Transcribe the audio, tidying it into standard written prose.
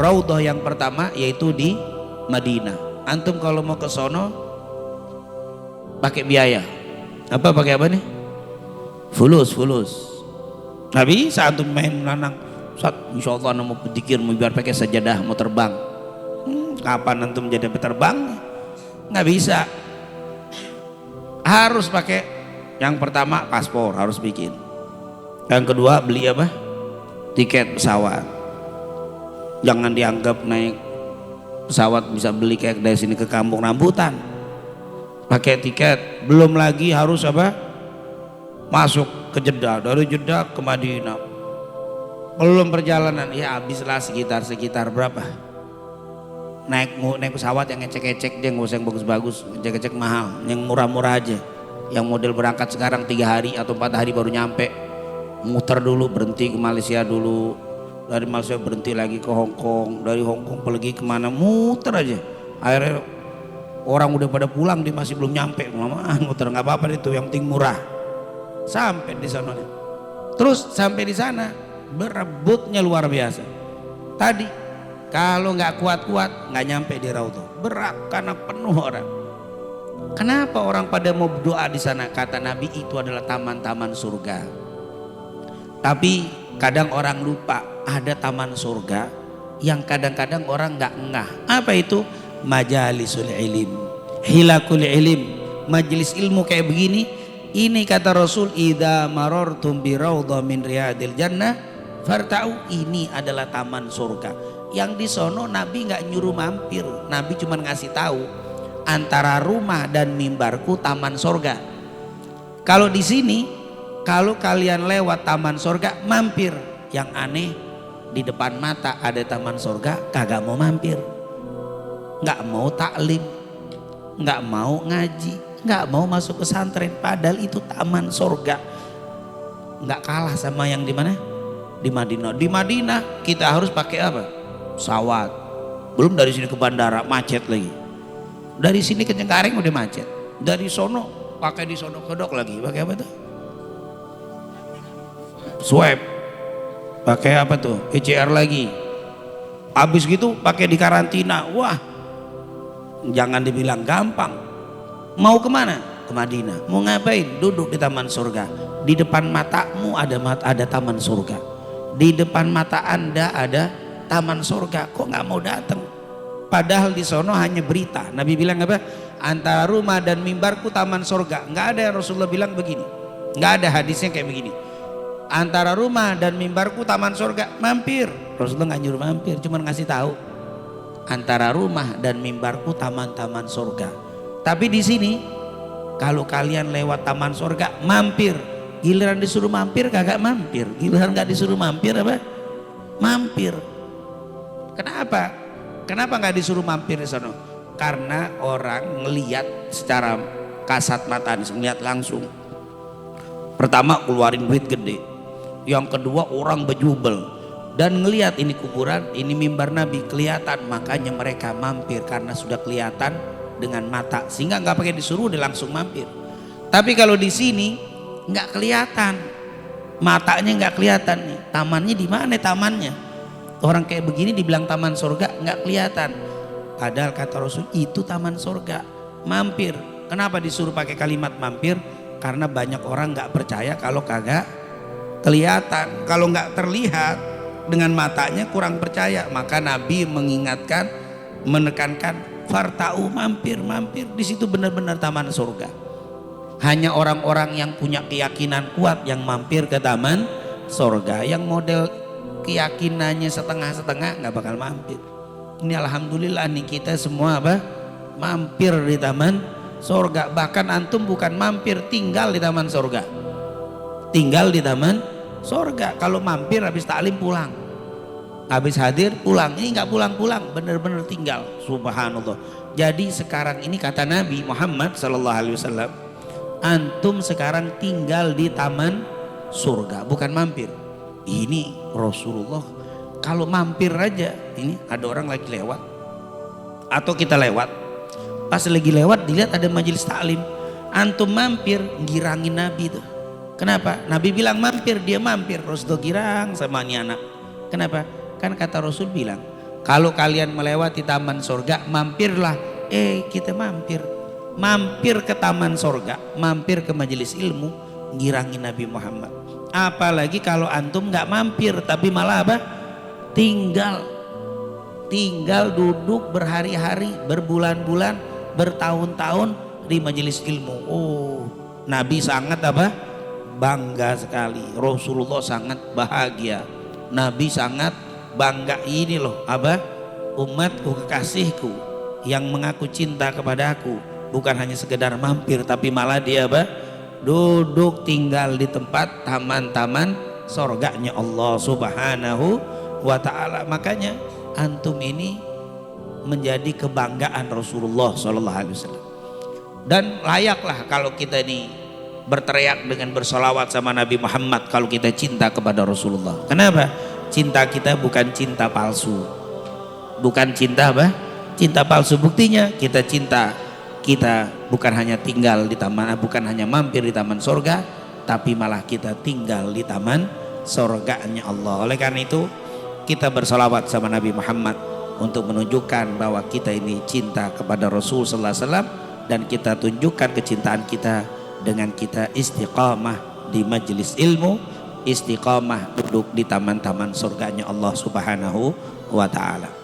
Raudhah yang pertama yaitu di Madinah. Antum kalau mau ke sono pakai biaya. Apa pakai apa nih? Fulus. Nggak bisa antum main nanang. Ustaz, insya Allah mau berzikir mau biar pakai sajadah mau terbang. Kapan antum jadi terbang? Nggak bisa. Harus pakai yang pertama paspor harus bikin. Yang kedua beli apa? Tiket pesawat. Jangan dianggap naik pesawat bisa beli kayak dari sini ke kampung rambutan. Pakai tiket. Belum lagi harus apa? Masuk ke Jeddah, dari Jeddah ke Madinah. Belum perjalanan ya habislah sekitar berapa? Naik pesawat yang ngecek-ngecek dia, nggak usah yang bagus-bagus, ngecek-ngecek mahal, yang murah-murah aja. Yang model berangkat sekarang 3 hari atau 4 hari baru nyampe. Muter dulu, berhenti ke Malaysia dulu, dari Malaysia berhenti lagi ke Hong Kong, dari Hong Kong pergi kemana, muter aja. Akhirnya orang udah pada pulang dia masih belum nyampe, muter nggak apa-apa itu, yang penting murah. Sampai di sana, terus sampai di sana berebutnya luar biasa. Tadi kalau nggak kuat-kuat nggak nyampe di Raudhah, berat karena penuh orang. Kenapa orang pada mau berdoa di sana? Kata Nabi itu adalah taman-taman surga. Tapi kadang orang lupa ada taman surga yang kadang-kadang orang nggak ngeh. Apa itu? Majalisul ilim, hilakul ilim, majelis ilmu kayak begini. Ini kata Rasul, idza marartum bi raudhah min riyadil jannah farta'u, ini adalah taman surga. Yang di sono Nabi nggak nyuruh mampir, Nabi cuma ngasih tahu antara rumah dan mimbarku taman surga. Kalau di sini kalau kalian lewat taman surga mampir. Yang aneh di depan mata ada taman surga kagak mau mampir, nggak mau taklim, nggak mau ngaji, nggak mau masuk pesantren, padahal itu taman surga. Nggak kalah sama yang di mana? Di Madinah. Di Madinah kita harus pakai apa? Pesawat. Belum dari sini ke bandara macet lagi. Dari sini ke Cengkareng udah macet. Dari sono pakai di sono kedok lagi. Pakai apa tuh? Swab. Pakai apa tuh? PCR lagi. Habis gitu pakai di karantina. Wah, jangan dibilang gampang. Mau kemana? Ke Madinah. Mau ngapain? Duduk di taman surga. Di depan matamu ada taman surga. Di depan mata Anda ada taman surga. Kok nggak mau datang? Padahal di sono hanya berita. Nabi bilang apa? Antara rumah dan mimbarku taman surga. Nggak ada yang Rasulullah bilang begini. Nggak ada hadisnya kayak begini. Antara rumah dan mimbarku taman surga, mampir. Rasulullah nggak nyuruh mampir, cuma ngasih tahu. Antara rumah dan mimbarku taman-taman surga. Tapi di sini kalau kalian lewat taman surga mampir. Giliran disuruh mampir kagak mampir. Giliran nggak disuruh mampir apa? Mampir. Kenapa? Kenapa nggak disuruh mampir di sana? Karena orang ngelihat secara kasat mata, ngelihat langsung. Pertama keluarin duit gede. Yang kedua orang berjubel dan ngelihat ini kuburan, ini mimbar Nabi kelihatan, makanya mereka mampir karena sudah kelihatan dengan mata, sehingga nggak pakai disuruh dia langsung mampir. Tapi kalau di sini nggak kelihatan, matanya nggak kelihatan nih, tamannya di mana tamannya? Orang kayak begini dibilang taman surga nggak kelihatan, padahal kata Rasul itu taman surga. Mampir. Kenapa disuruh pakai kalimat mampir? Karena banyak orang nggak percaya kalau kagak kelihatan, kalau nggak terlihat dengan matanya kurang percaya. Maka Nabi mengingatkan, menekankan farta'u, mampir. Di situ benar-benar taman surga. Hanya orang-orang yang punya keyakinan kuat yang mampir ke taman surga. Yang model keyakinannya setengah-setengah nggak bakal mampir. Ini alhamdulillah nih kita semua apa? Mampir di taman surga. Bahkan antum bukan mampir, tinggal di taman surga. Tinggal di taman surga. Kalau mampir habis taklim pulang, habis hadir pulang. Ini nggak pulang-pulang, bener-bener tinggal. Subhanallah. Jadi sekarang ini kata Nabi Muhammad SAW, antum sekarang tinggal di taman surga, bukan mampir. Ini Rasulullah kalau mampir aja, ini ada orang lagi lewat atau kita lewat, pas lagi lewat dilihat ada majelis taklim, antum mampir, girangin Nabi tuh. Kenapa? Nabi bilang mampir, dia mampir. Rasulullah girang sama ini anak. Kenapa? Kan kata Rasul bilang, Kalau kalian melewati taman surga, mampirlah. Kita mampir ke taman surga, mampir ke majelis ilmu, ngirangi Nabi Muhammad. Apalagi kalau antum nggak mampir tapi malah apa? Tinggal duduk berhari-hari, berbulan-bulan, bertahun-tahun di majelis ilmu. Nabi sangat apa? Bangga sekali. Rasulullah sangat bahagia. Nabi sangat bangga, ini loh apa? Umatku, kekasihku yang mengaku cinta kepada aku, bukan hanya sekedar mampir tapi malah dia apa? Duduk tinggal di tempat taman-taman surganya Allah Subhanahu wa ta'ala. Makanya antum ini menjadi kebanggaan Rasulullah sallallahu alaihi wasallam. Dan layaklah kalau kita ini berteriak dengan bersolawat sama Nabi Muhammad kalau kita cinta kepada Rasulullah. Kenapa? Cinta kita bukan cinta palsu. Bukan cinta apa? Cinta palsu. Buktinya kita cinta, kita bukan hanya tinggal di taman, bukan hanya mampir di taman surga, tapi malah kita tinggal di taman surganya Allah. Oleh karena itu kita bersolawat sama Nabi Muhammad untuk menunjukkan bahwa kita ini cinta kepada Rasul sallallahu alaihi wasallam, dan kita tunjukkan kecintaan kita dengan kita istiqamah di majelis ilmu, istiqamah duduk di taman-taman surganya Allah Subhanahu wa ta'ala.